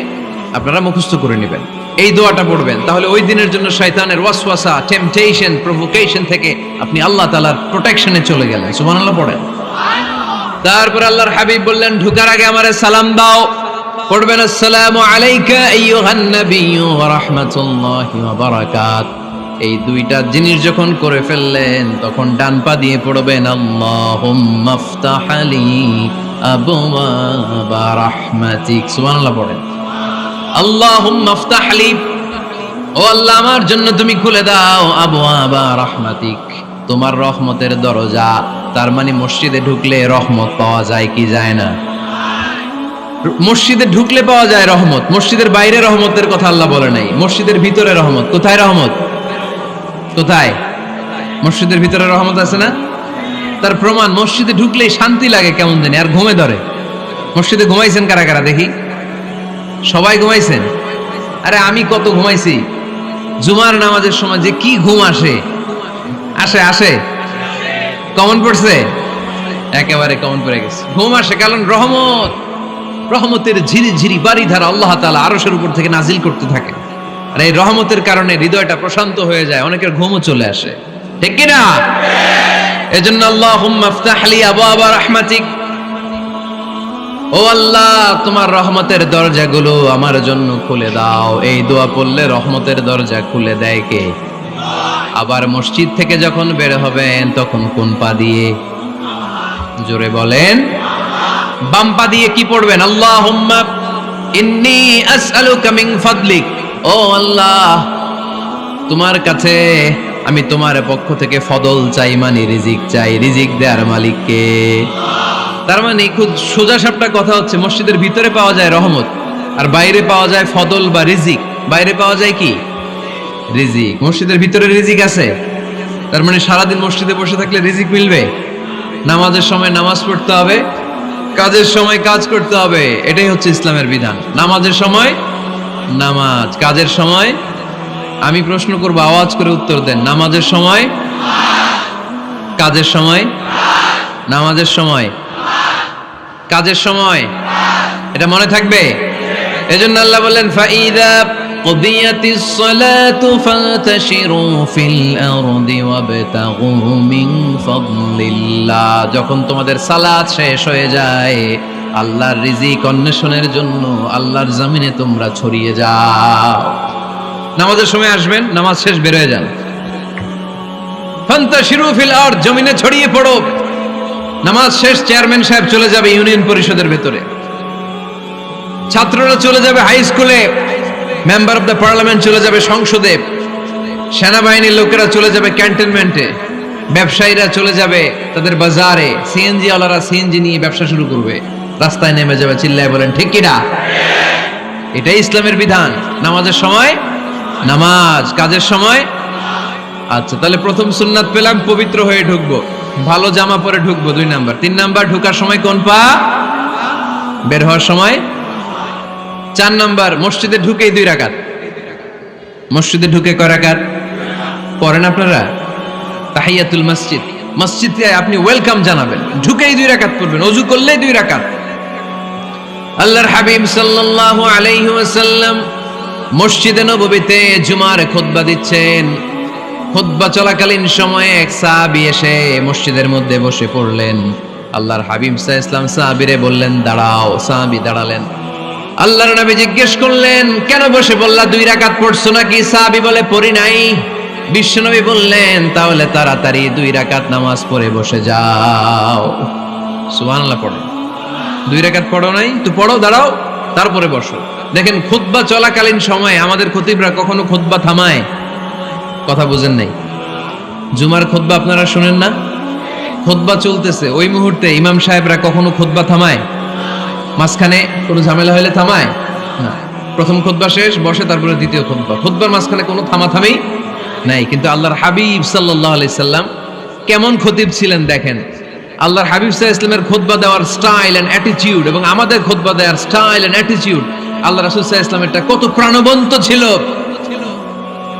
আপনারা মুখস্থ করে নেবেন, এই দোয়াটা পড়বেন, তাহলে ওই দিনের জন্য শয়তানের ওয়াসওয়াসা, টেম্পটেশন, প্রভোকেশন থেকে আপনি আল্লাহ তাআলার প্রোটেকশনে চলে গেলেন। সুবহানাল্লাহ পড়েন। তারপর আল্লাহর হাবিব বললেন, ঢোকার আগে আমারে সালাম দাও। পড়বেন, আসসালামু আলাইকা আইয়ুহান নাবিয়্যু ওয়া রাহমাতুল্লাহি ওয়া বারাকাত। এই দুইটা জিনিস যখন করে ফেললেন, তখন ডান পা দিয়ে পড়বেন, আল্লাহুম্মা আফতাহ লি আবওয়াবা রাহমাতিক। সুবহানাল্লাহ পড়েন। আল্লাহুম্মা আফতাহ লি, ও আল্লাহ আমার জন্য তুমি খুলে দাও আবওয়াবা রাহমাতিক, তোমার রহমতের দরজা। তার মানে মসজিদে ঢুকলে রহমত পাওয়া যায় কি যায় না? মসজিদে ঢুকলে পাওয়া যায় রহমত, মসজিদের বাইরে রহমতের কথা আল্লাহ বলে নাই। মসজিদের ভিতরে রহমত। কোথায় রহমত? কোথায়? মসজিদের ভিতরে রহমত আছে না? তার প্রমাণ, মসজিদে ঢুকলেই শান্তি লাগে কেমন জানি, আর ঘুমে ধরে। মসজিদে ঘুমাইছেন কারা কারা দেখি? সবাই ঘুমাইছেন? আরে আমি কত ঘুমাইছি। জুমার নামাজের সময় যে কি ঘুম আসে, আসে আসে কমন পড়ছে, একেবারে কমন পড়ে গেছে। ঘুম আসে কারণ রহমত, রহমতের ঝিরি ঝিরি বাড়িধারা আল্লাহ তাআলা আরশের উপর থেকে নাজিল করতে থাকে। আর এই রহমতের কারণে হৃদয়টা প্রশান্ত হয়ে যায়, অনেকের ঘুমও চলে আসে, ঠিক কি না? এজন্য আল্লাহুম্মা আফতাহ লি আবওয়াবা রাহমাতিক, ও আল্লাহ তোমার রহমতের দরজাগুলো আমার জন্য খুলে দাও। এই দোয়া পড়লে রহমতের দরজা খুলে দেয় কে? আবার মসজিদ থেকে যখন বের হবেন তখন কোন পা দিয়ে? জোরে বলেন। বাম পা দিয়ে কি পড়বেন? আল্লাহুম্মা ইন্নী আসআলুকা মিন ফাদলিক, ও আল্লাহ তোমার কাছে আমি তোমার পক্ষ থেকে ফদল চাই, মানে রিজিক চাই। রিজিক দেওয়ার মালিক কে? তার মানে খুব সোজা সাপটা কথা হচ্ছে, মসজিদের ভিতরে পাওয়া যায় রহমত, আর বাইরে পাওয়া যায় ফদল বা রিজিক। বাইরে পাওয়া যায় কি? রিজিক। মসজিদের ভিতরে রিজিক আছে। তার মানে সারাদিন মসজিদে বসে থাকলে রিজিক মিলবে? নামাজের সময় নামাজ পড়তে হবে, কাজের সময় কাজ করতে হবে। এটাই হচ্ছে ইসলামের বিধান। নামাজের সময় নামাজ, কাজের সময়। আমি প্রশ্ন করব, আওয়াজ করে উত্তর দেন। নামাজের সময়, কাজের সময়, নামাজের সময়, কাজের সময়। এটা মনে থাকবে। এজন্য আল্লাহ বললেন, ফাইদা কুদিয়াতিস সালাতু ফান্তাশিরু ফিল আরদি ওয়াবতাগু মিন ফাদলিল্লাহ। যখন তোমাদের সালাত শেষ হয়ে যায়, আল্লাহর রিজিক অন্বেষণের জন্য আল্লাহর জমিনে তোমরা ছড়িয়ে যাও। নামাজের সময় আসবেন, নামাজ শেষ বের হয়ে যান। ফান্তাশিরু ফিল আরদ, জমিনে ছড়িয়ে পড়ো। নামাজ শেষ, চেয়ারম্যান সাহেব চলে যাবে ইউনিয়ন পরিষদের ভেতরে, ছাত্ররা চলে যাবে হাই স্কুলে, মেম্বার অফ দ্য পার্লামেন্ট চলে যাবে সংসদে, সেনাবাহিনীর লোকেরা চলে যাবে ক্যান্টনমেন্টে, ব্যবসায়ীরা চলে যাবে তাদের বাজারে, সিএনজি ওয়ালারা সিএনজি নিয়ে ব্যবসা শুরু করবে, রাস্তায় নেমে যাবে, চিল্লায় বলেন ঠিক কিনা? এটাই ইসলামের বিধান। নামাজের সময় নামাজ, কাজের সময়। আচ্ছা, তাহলে প্রথম সুন্নাত পেলাম, পবিত্র হয়ে ঢুকবো, ভালো জামা পরে ঢুকবো 2 নাম্বার। 3 নাম্বার, ঢোকার সময় কোন পা, বের হওয়ার সময়। 4 নাম্বার, মসজিদে ঢুকেই 2 রাকাত। মসজিদে ঢুকে কয় রাকাত পড়েন আপনারা? তাহিয়াতুল মসজিদ। মসজিদে আপনি ওয়েলকাম জানাবেন, ঢুকেই 2 রাকাত পড়বেন, ওযু করলেই 2 রাকাত। আল্লাহর হাবিব সাল্লাল্লাহু আলাইহি ওয়াসাল্লাম মসজিদে নববীতে জুমার খুতবা দিচ্ছেন। খুতবা চলাকালীন সময়ে এক সাহাবী এসে মসজিদের মধ্যে বসে পড়লেন। আল্লাহর হাবিব সাল্লাল্লাহু আলাইহি ওয়াসাল্লাম সাহাবীরে বললেন, দাঁড়াও। সাহাবী দাঁড়ালেন। আল্লাহর নবী জিজ্ঞেস করলেন, কেন বসে বললা? 2 রাকাত পড়ছো নাকি? সাহাবী বলে, পড়ি নাই। বিশ্বনবী বললেন, তাহলে তাড়াতাড়ি 2 রাকাত নামাজ পড়ে বসে যাও। সুবহানাল্লাহ পড়ো। 2 রাকাত পড়ো নাই তো পড়ো, দাঁড়াও, তারপরে বসো। দেখেন, খুতবা চলাকালীন সময়ে আমাদের খতিবরা কখনো খুতবা থামায়? কথা বুঝেন নাই? জুমার খুতবা আপনারা শুনেন না? খুতবা চলতেছে, ওই মুহূর্তে ইমাম সাহেবরা কখনো খুতবা থামায়? মাঝখানে কোনো ঝামেলা হলে থামায় না। প্রথম খুতবা শেষ, বসে, তারপরে দ্বিতীয় খুতবা। খুতবার মাঝখানে কোনো থামাথামি নাই। কিন্তু আল্লাহর হাবিব সাল্লাল্লাহু আলাইহি সাল্লাম কেমন খতিব ছিলেন দেখেন। আল্লাহর হাবিব সাল্লাল্লাহু আলাইহি সাল্লামের খুতবা দেওয়ার স্টাইল এন্ড অ্যাটিটিউড এবং আমাদের খুতবা দেওয়ার স্টাইল এন্ড অ্যাটিটিউড আল্লাহ রাসূল সাল্লাল্লাহু আলাইহি ওয়াসাল্লামেরটা কত প্রাণবন্ত ছিল।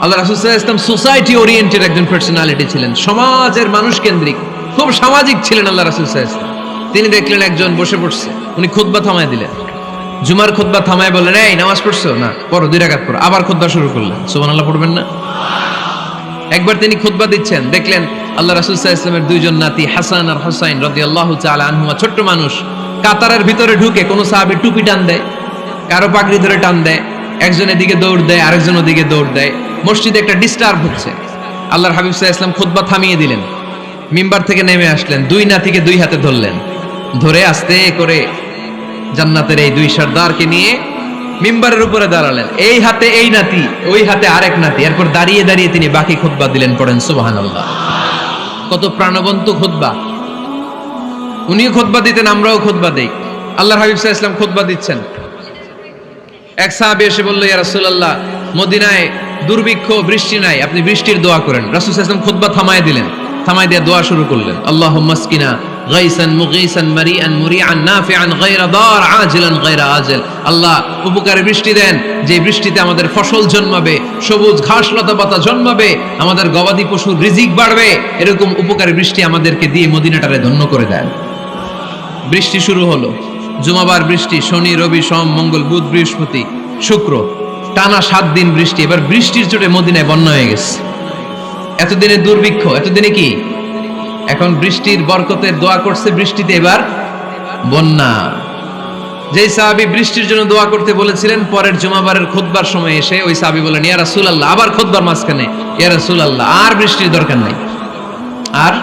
আল্লাহ রাসূল সাল্লাল্লাহু আলাইহি ওয়াসাল্লাম সোসাইটি ওরিয়েন্টেড একজন পার্সোনালিটি ছিলেন, সমাজের মানুষ কেন্দ্রিক, খুব সামাজিক ছিলেন আল্লাহ রাসূল সাল্লাল্লাহু আলাইহি ওয়াসাল্লাম। তিনি দেখলেন একজন বসে পড়ছে, উনি খুতবা থামায় দিলেন, জুমার খুতবা থামায় বললেন, এই নামাজ পড়ছো না, পড়ো 2 রাকাত পড়ো। আবার খুতবা শুরু করলেন, সুবহানাল্লাহ পড়বেন না? একবার তিনি খুতবা দিচ্ছেন, দেখলেন আল্লাহ রাসূল সাল্লাল্লাহু আলাইহি ওয়াসাল্লামের 2 জন নাতি হাসান আর হুসাইন রাদিয়াল্লাহু তাআলা আনহুমা, ছোট্ট মানুষ, কাতারের ভিতরে ঢুকে কোন সাহাবী টুপি টান দেয়, কারো পাগড়ি ধরে টান দেয়, একজন এদিকে দৌড় দেয়, আরেকজন ওদিকে দৌড় দেয়, মসজিদে একটা ডিস্টার্ব হচ্ছে। আল্লাহর হাবিব সাল্লাল্লাহু আলাইহি ওয়াসাল্লাম খুতবা থামিয়ে দিলেন, মিম্বার থেকে নেমে আসলেন, 2 নাতিকে 2 হাতে ধরলেন, ধরে আস্তে করে জান্নাতের এই 2 সর্দারকে নিয়ে মিম্বারের উপরে দাঁড়ালেন, এই হাতে এই নাতি, ওই হাতে আরেক নাতি। এরপর দাঁড়িয়ে দাঁড়িয়ে তিনি বাকি খুতবা দিলেন, পড়েন সুবহানাল্লাহ। কত প্রাণবন্ত খুতবা! উনিও খুতবা দিতেন, আমরাও খুতবা দেই। আল্লাহর হাবিব সাল্লাল্লাহু আলাইহি ওয়াসাল্লাম খুতবা দিচ্ছেন, এক সাহাবী এসে বলল, ইয়া রাসূলুল্লাহ, মদিনায় দুর্ভিক্ষ, বৃষ্টি নাই, আপনি বৃষ্টির দোয়া করেন। রাসূল সাল্লাল্লাহু আলাইহি ওয়াসাল্লাম খুতবা থামায় দিলেন, থামায় দিয়ে দোয়া শুরু করলেন, আল্লাহুম্মা আসকিনা গাইসান মুগীসান মারিআন মুরিআন নাফিআন গায়রা দার আজিলান গায়রা আজিল। আল্লাহ, উপকারে বৃষ্টি দেন, যে বৃষ্টিতে আমাদের ফসল জন্মাবে, সবুজ ঘাস লতা পাতা জন্মাবে, আমাদের গবাদি পশুর রিজিক বাড়বে, এরকম উপকারী বৃষ্টি আমাদেরকে দিয়ে মদিনাটারে ধন্য করে দেন। বৃষ্টি শুরু হলো, জুমাবার বৃষ্টি, শনি রবি সোম মঙ্গল বুধ বৃহস্পতি শুক্র, টানা 7 দিন বৃষ্টি। এবার বৃষ্টির চোটে মদিনায় বন্যা হয়ে গেছে। এতদিনে দুর্ভিক্ষ, এতদিনে কি? এখন বৃষ্টির বরকতের দোয়া করছে, বৃষ্টিতে এবার বন্যা। যেই সাহাবী বৃষ্টির জন্য দোয়া করতে বলেছিলেন, পরের জুমাবারের খুতবার সময় এসে ওই সাহাবী বলেন, ইয়া রাসূলুল্লাহ, আবার খুতবার মাঝখানে, ইয়া রাসূলুল্লাহ, আর বৃষ্টির দরকার নাই, আর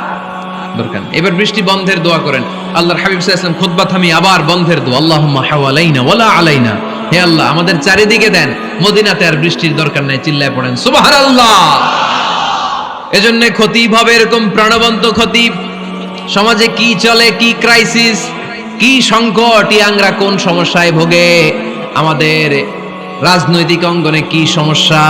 দরকার নেই, এবার বৃষ্টি বন্ধের দোয়া করেন। আল্লাহর হাবিব সাল্লাল্লাহু আলাইহি ওয়াসাল্লাম খুতবা থামিয়ে আবার বন্ধের দোয়া, আল্লাহুম্মা হাওয়ালাইনা ওয়ালা আলাইনা, হে আল্লাহ আমাদের চারিদিকে দেন, মদিনাতে আর বৃষ্টির দরকার নাই। চিল্লায় পড়েন সুবহানাল্লাহ। এজন্য খতিব হবে এরকম প্রাণবন্ত খতিব। সমাজে কি চলে, কি ক্রাইসিস, কি সংকট, ইয়াংরা কোন সমস্যায় ভোগে, আমাদের রাজনৈতিক অঙ্গনে কি সমস্যা,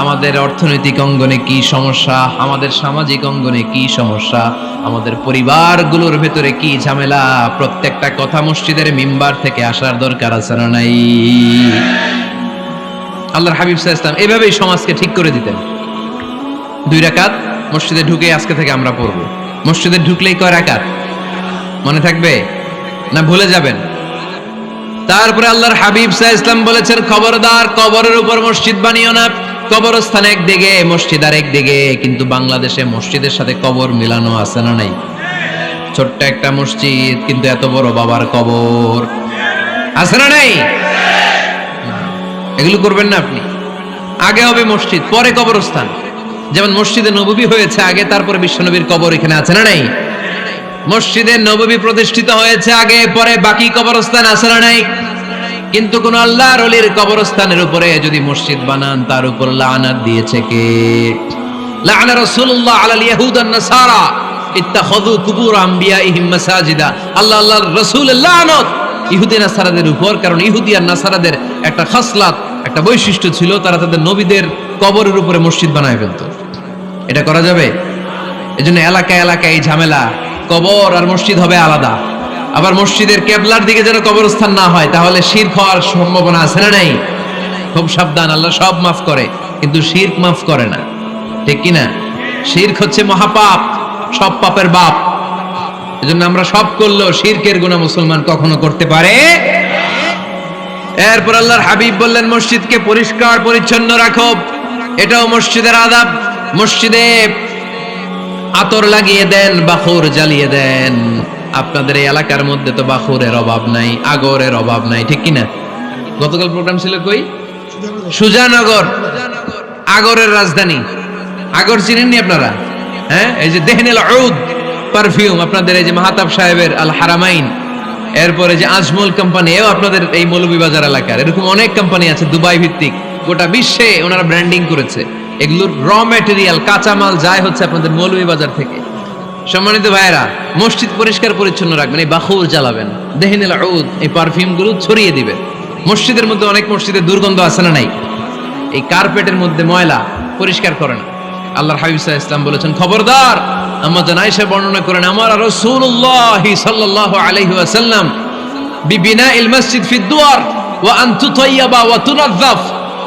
আমাদের অর্থনৈতিক অঙ্গনে কি সমস্যা, আমাদের সামাজিক অঙ্গনে কি সমস্যা, আমাদের পরিবারগুলোর ভেতরে কি ঝামেলা, প্রত্যেকটা কথা মসজিদের মিম্বার থেকে আসার দরকার আছে না নাই? আল্লাহর হাবিব সাল্লাল্লাহু আলাইহি ওয়াসাল্লাম এভাবেই সমাজকে ঠিক করে দিতেন। 2 রাকাত মসজিদে ঢুকে আজকে থেকে আমরা পড়ব। মসজিদে ঢুকলেই কয় রাকাত মনে থাকবে না ভুলে যাবেন? তারপরে আল্লাহর হাবিব সাল্লাল্লাহু আলাইহি ওয়াসাল্লাম বলেছেন, খবরদার কবরের উপর মসজিদ বানিও না। কবরস্থান একদিকে, মসজিদ আর একদিকে। কিন্তু বাংলাদেশে মসজিদের সাথে কবর মিলানো আছে না নাই? ছোট্ট একটা মসজিদ, কিন্তু এত বড় বাবার কবর আছে না নাই? এগুলো করবেন না আপনি। আগে হবে মসজিদ, পরে কবরস্থান। যেমন মসজিদে নববী হয়েছে আগে, তারপরে বিশ্বনবীর কবর এখানে আছে না নাই? মসজিদে নববী প্রতিষ্ঠিত হয়েছে আগে, পরে বাকি কবরস্থান আছে না নাই? কিন্তু কোন আল্লাহর ওলির কবরস্থানের উপরে যদি মসজিদ বানান, তার উপর লানাত দিয়েছে কে? লাআনা রাসূলুল্লাহ আলাল ইয়াহুদ ওয়ান নাসারা ইত্তাখাযু কুবুর আমবিয়াইহিম মাসাজিদা। আল্লাহর রাসূলের লানত ইহুদি নাসারাদের উপর, কারণ ইহুদি আর নাসারাদের একটা খাসলাত, একটা বৈশিষ্ট্য ছিল, তারা তাদের নবীদের কবরের উপরে মসজিদ বানায় ফেলতো। এটা করা যাবে? এজন্য এলাকায় এলাকায় এই ঝামেলা, কবর আর মসজিদ হবে আলাদা। আবার মসজিদের কেবলার দিকে যেন কবরস্থান না হয়, তাহলে শিরক হওয়ার সম্ভাবনা আছে না নাই? খুব সাবধান, আল্লাহ সব মাফ করে কিন্তু শিরক মাফ করে না, ঠিক কি না? শিরক হচ্ছে মহাপাপ, সব পাপের বাপ। এজন্য আমরা সব করলেও শিরকের গুনাহ মুসলমান কখনো করতে পারে। এরপর আল্লাহর হাবিব বললেন, মসজিদকে পরিষ্কার পরিচ্ছন্ন রাখো, এটাও মসজিদের আদাব। মসজিদে আতর লাগিয়ে দেন, বাখুর জ্বালিয়ে দেন। আপনাদের এই এলাকার মধ্যে তো বাখুরের অভাব নাই, আগরের অভাব নাই, ঠিক কিনা? গতকাল প্রোগ্রাম ছিল কই? সুজানগর, আগরের রাজধানী। আগর চিনেননি আপনারা? হ্যাঁ, এই যে দেহনেল উদ পারফিউম, আপনাদের এই যে মাহতাব সাহেবের আল হারামাইন, এরপরে যে আজমল কোম্পানি, এও আপনাদের এই মৌলভীবাজার এলাকার। এরকম অনেক কোম্পানি আছে দুবাই ভিত্তিক, গোটা বিশ্বে ওনারা ব্র্যান্ডিং করেছে। এগুলোর র ম্যাটেরিয়াল, কাঁচামাল যায় হচ্ছে আপনাদের মৌলভীবাজার থেকে। সম্মানিত ভাইয়েরা, মসজিদ পরিষ্কার পরিচ্ছন্ন রাখবেন, এই বাখুর জ্বালাবেন, দেহনেল উদ, এই পারফিউম গুলো ছড়িয়ে দিবেন। মসজিদের মধ্যে অনেক মসজিদে দুর্গন্ধ আছে না নাই? এই কার্পেটের মধ্যে ময়লা, পরিষ্কার করে না। আল্লাহর হাবিব সাল্লাল্লাহু আলাইহি ওয়াসাল্লাম বলেছেন, খবরদার। আম্মা জান আয়েশা বর্ণনা করেন, আমার রাসূলুল্লাহ সাল্লাল্লাহু আলাইহি ওয়াসাল্লাম বিবিনাইল মসজিদ ফি দুয়ার, ওয়া আন তুতাইয়াবা ওয়া তুনাজ্জাফ,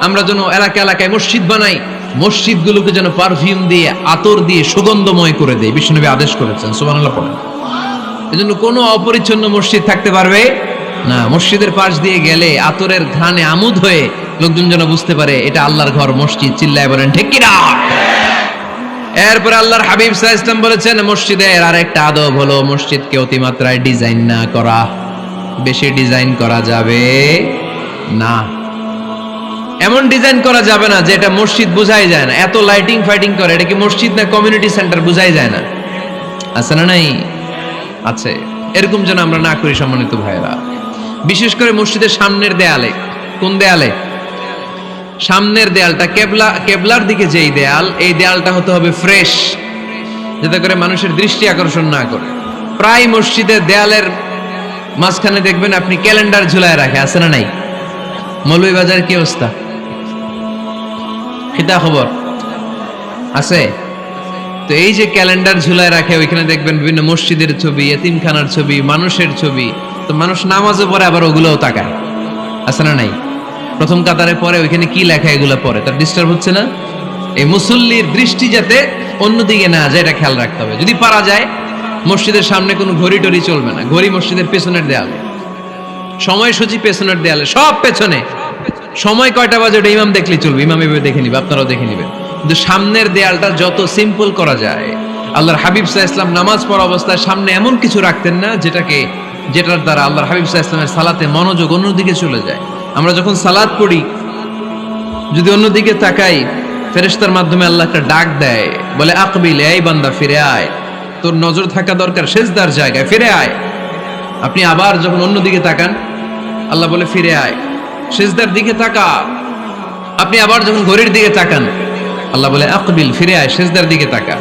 আমরা যেন এলাকা এলাকায় মসজিদ বানাই, মসজিদগুলোকে যেন পারফিউম দিয়ে আতর দিয়ে সুগন্ধময় করে দেয়, বিশ্বনবী আদেশ করেছেন। সুবহানাল্লাহ পড়েন। এজন্য কোনো অপরিচ্ছন্ন মসজিদ থাকতে পারবে না। মসজিদের পাশ দিয়ে গেলে আতরের ঘ্রাণে আমোদ হয়ে লোকজন যেন বুঝতে পারে এটা আল্লাহর ঘর, মসজিদ। চিল্লায় বলেন ঠিক কিনা? এরপর আল্লাহর হাবিব সাল্লাল্লাহু আলাইহি ওয়াসাল্লাম বলেছেন মসজিদের আরেকটা আদব হলো মসজিদকে অতিমাত্রায় ডিজাইন না করা। বেশি ডিজাইন করা যাবে না। এমন ডিজাইন করা যাবে না যে এটা মসজিদ বোঝাই যায় না। এত লাইটিং ফাইটিং করে, এটা কি মসজিদ না কমিউনিটি সেন্টার বোঝাই যায় না। আছে না নাই? আছে। এরকম যেন আমরা না করি সম্মানিত ভাইরা। বিশেষ করে মসজিদের সামনের দেয়ালে। কোন দেয়ালে? সামনের দেয়ালটা কেবলার দিকে যেই দেয়াল, এই দেয়ালটা হতে হবে ফ্রেশ, যাতে করে মানুষের দৃষ্টি আকর্ষণ না করে। প্রায় মসজিদের দেয়ালের মাঝখানে দেখবেন আপনি ক্যালেন্ডার ঝুলায় রাখে, আছে না নাই? মৌলভীবাজার কি অবস্থা? খিতা খবর আছে? তো এই যে ক্যালেন্ডার ঝুলায় রাখে, ওইখানে দেখবেন বিভিন্ন মসজিদের ছবি, এতিমখানার ছবি, মানুষের ছবি। তো মানুষ নামাজে পড়ে আবার ওগুলোও তাকায়, আছে না নাই? প্রথম কাতারে পরে ওইখানে কি লেখা এগুলো পরে, তার ডিস্টার্ব হচ্ছে না? এই মুসল্লির দৃষ্টি যাতে অন্যদিকে না যায়, এটা খেয়াল রাখতে হবে। যদি পারা যায় মসজিদের সামনে কোনো ঘড়ি টড়ি চলবে না। ঘড়ি মসজিদের পেছনের দেয়ালে, সময়সূচি পেছনের দেয়ালে, সব পেছনে। সময় কয়টা বাজে ওটা ইমাম দেখলেই চলবে, ইমাম এভাবে দেখে নিবে, আপনারাও দেখে নিবেন। কিন্তু সামনের দেয়ালটা যত সিম্পল করা যায়। আল্লাহর হাবিব সাল্লাল্লাহু আলাইহি ওয়াসাল্লাম নামাজ পড়া অবস্থায় সামনে এমন কিছু রাখতেন না যেটার দ্বারা আল্লাহর হাবিব সাল্লাল্লাহু আলাইহি ওয়াসাল্লামের সালাতে মনোযোগ অন্যদিকে চলে যায়। আমরা যখন সালাত পড়ি, যদি অন্যদিকে তাকাই, ফেরেশতার মাধ্যমে আল্লাহ একটা ডাক দেয়, বলে আকবিল, এই বান্দা ফিরে আয়, তোর নজর থাকা দরকার সিজদার জায়গায়, ফিরে আয়। আপনি আবার যখন অন্যদিকে তাকান, আল্লাহ বলে ফিরে আয়, সিজদার দিকে তাকা। আপনি আবার যখন ঘড়ির দিকে তাকান, আল্লাহ বলে আকবিল, ফিরে আয়, সিজদার দিকে তাকা।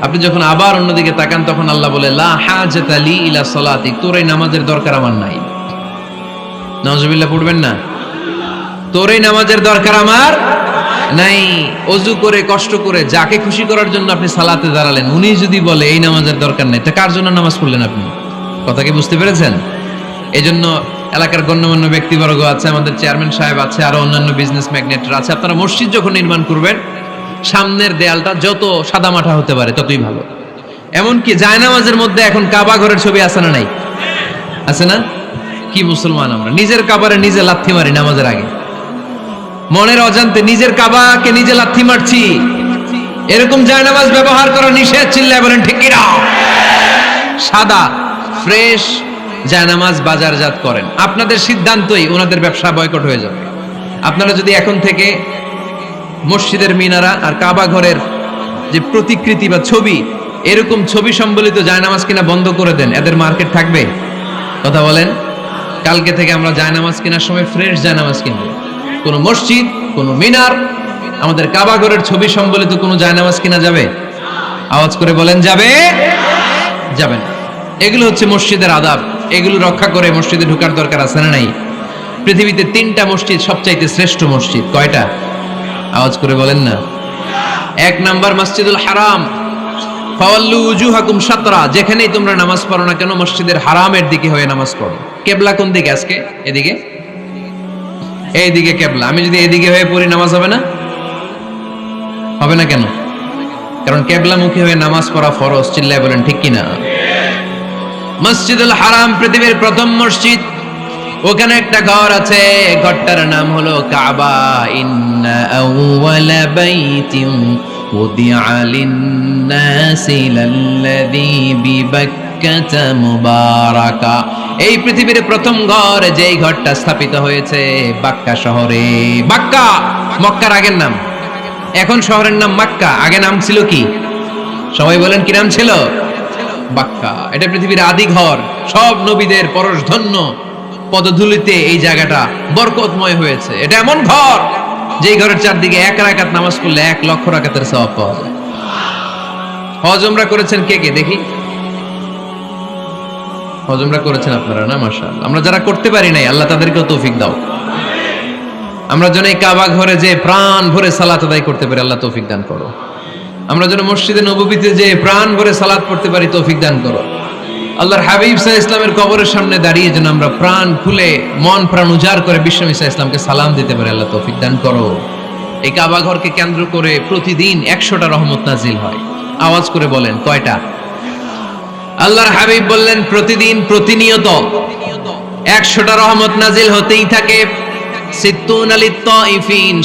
আপনি যখন আবার অন্যদিকে তাকান, তখন আল্লাহ বলে লা হাজাতা লি ইলা সালাতিক, তোর এই নামাজের দরকার আমার নাই। নাউজুবিল্লাহ পড়বেন না? তোর এই নামাজের দরকার আমার নাই। ওযু করে কষ্ট করে যাকে খুশি করার জন্য আপনি সালাতে দাঁড়ালেন, উনি যদি বলে এই নামাজের দরকার নাই, তা কার জন্য নামাজ পড়লেন আপনি? কথা কি বুঝতে পেরেছেন? এজন্য এলাকার গণ্যমান্য ব্যক্তিবর্গ আছে, আমাদের চেয়ারম্যান সাহেব আছে, আরো অন্যান্য বিজনেস ম্যাগনেটরা আছে, আপনারা মসজিদ যখন নির্মাণ করবেন, সামনের দেয়ালটা যত সাদামাটা হতে পারে ততই ভালো। এমনকি জায়নামাজের মধ্যে এখন কাবা ঘরের ছবি আছে না নাই? আছে না? কি মুসলমান আমরা, নিজের কাবারে নিজে লাথি মারি নামাজের আগে, মনের অজান্তে নিজের কাবাকে নিজে লাথি মারছি। এরকম জায়নামাজ ব্যবহার করা নিষেধ। চিল্লায় বলেন ঠিক কিনা? সাদা ফ্রেশ জায়নামাজ বাজারজাত করেন, আপনাদের সিদ্ধান্তই ওনাদের ব্যবসা বয়কট হয়ে যাবে। আপনারা যদি এখন থেকে মসজিদের মিনারা আর কাবা ঘরের যে প্রতিকৃতি বা ছবি, এরকম ছবি সম্বলিত জায়নামাজ কিনা বন্ধ করে দেন, এদের মার্কেট থাকবে? কথা বলেন। কালকে থেকে আমরা জায়নামাজ কেনার সময় ফ্রেশ জায়নামাজ কিনবো। কোনো মসজিদ, কোনো মিনার, আমাদের কাবা ঘরের ছবি সম্বলিত কোনো জায়নামাজ কিনা যাবে? আওয়াজ করে বলেন যাবে? যাবে না। এগুলো হচ্ছে মসজিদের আদাব, এগুলো রক্ষা করে মসজিদে ঢোকার দরকার আছে না নাই? পৃথিবীতে 3টা মসজিদ সবচাইতে শ্রেষ্ঠ মসজিদ। কয়টা? আওয়াজ করে বলেন না। 1 নাম্বার মসজিদুল হারাম, ফাওয়াল্লু উজুহাকুম শাতরা, যেখানেই তোমরা নামাজ পড়ো না কেন মসজিদের হারামের দিকে হয়ে নামাজ পড়ো। কেবলা কোন দিকে আজকে? এদিকে, এইদিকে কেবলা। আমি যদি এদিকে হয়ে পড়ি নামাজ হবে না? হবে না কেন? কারণ কেবলামুখী হয়ে নামাজ পড়া ফরজ। চিল্লায় বলেন ঠিক কিনা? মসজিদুল হারাম পৃথিবীর প্রথম মসজিদ। ওখানে একটা ঘর আছে, ঘরটার নাম হলো কাবা। ইন্না আউওয়ালা বাইতিন উদিআ লিন-নাসি লাল্লাযী বিবাক্কাতা মুবারাকা। এই পৃথিবীর প্রথম ঘর, যেই ঘরটা স্থাপিত হয়েছে বাক্কা শহরে। বাক্কা মক্কার আগের নাম, এখন শহরের নাম মক্কা। আগে নাম ছিল কি? সবাই বলেন কি নাম ছিল? বাক্কা। এটা পৃথিবীর আদি ঘর। সব নবীদের পরশধন্য পদধূলিতে এই জায়গাটা বরকতময় হয়েছে। এটা এমন ঘর, যেই ঘরের চারদিকে 1 রাকাত নামাজ পড়লে 1 লক্ষ রাকাতের সওয়াব পাওয়া যায়। হজ উমরা করেছেন কে কে দেখি? হজ উমরা করেছেন আপনারা না? মাশাআল্লাহ। আমরা যারা করতে পারি নাই, আল্লাহ তাদেরকেও তৌফিক দাও। আমরা যেন এই কাবা ঘরে যে প্রাণ ভরে সালাত আদায় করতে পারি, আল্লাহ তৌফিক দান করো। আমরা যেন মসজিদে নববীতে যে প্রাণ ভরে সালাত পড়তে পারি, তৌফিক দান করো। আল্লাহর হাবিব সাল্লাল্লাহু আলাইহি ইসলামের কবরের সামনে দাঁড়িয়ে যেন আমরা প্রাণ খুলে মন প্রাণ উজাড় করে বিশ্বনবী সাল্লাল্লাহু আলাইহি ইসলামকে সালাম দিতে পারি। আল্লাহ তৌফিক দান করো। এই কাবা ঘরকে কেন্দ্র করে প্রতিদিন 100টা রহমত নাজিল হয়। আওয়াজ করে বলেন কয়টা? আল্লাহর হাবিব বললেন প্রতিদিন প্রতিনিয়ত 100টা রহমত নাজিল হতেই থাকে। সিত্তুনা লিত-তাইফিন,